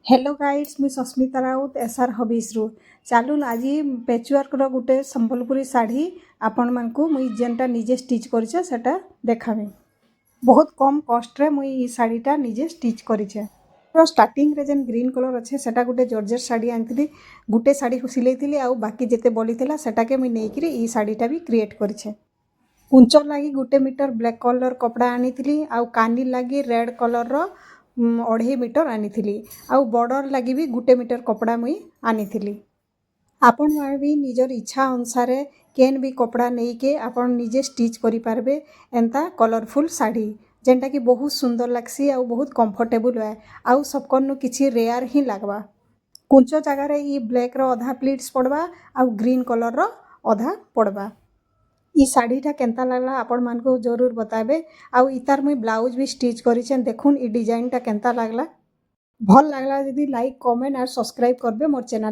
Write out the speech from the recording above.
Hello guides मुई Sasmita Raut SR हबीज रु चलून आज पेचवर्कर गोटे संबलपुरी शाढ़ी आपण मानकु मुई जेनटा निजे स्टिच करिछे सेटा देखाबी। बहुत कम कॉस्ट रे मुई ई शाढ़ीटा निजे स्टिच करिछे। तो स्टार्टिंग रे जेन ग्रीन कलर अच्छे सेटा गोटे जॉर्जेट शाढ़ी आनिथिली। गोटे शाढ़ी को सिलेइथिली आउ बाकी जेते बलिथिला सेटाके मुई नेइकिरी ई शाढ़ीटा भी क्रिएट करिछे। कुंचर लगी 1 मीटर ब्लैक कलर कपड़ा आनिथिली आउ कानी लगी रेड कलर रो 2.5 मीटर आनिथिली आउ बॉर्डर लगी भी 1 मीटर कपड़ा मुई आनिथिली। आपण माने भी निजर इच्छा अनुसार केन भी कपड़ा नहीं के आपण निजे स्टिच करि पारबे एंता कलरफुल साड़ी जेनटा कि बहुत सुंदर लागसी आउ बहुत कंफर्टेबल है आउ सबकनु किछि रेयर ही लागबा। कुंचो जगह रे ई ब्लैक रो आधा प्लीट्स पड़वा आउ ग्रीन कलर रो आधा पड़वा। ई शाढ़ीटा केनता लागला आपण मानकु जरूर बताबे आउ इतार मुई ब्लाउज भी स्टिच करिछेन। देखुन ई डिजाइनटा केनता लागला। भल लागला यदि लाइक कमेंट और सब्सक्राइब करबे मोर चैनल।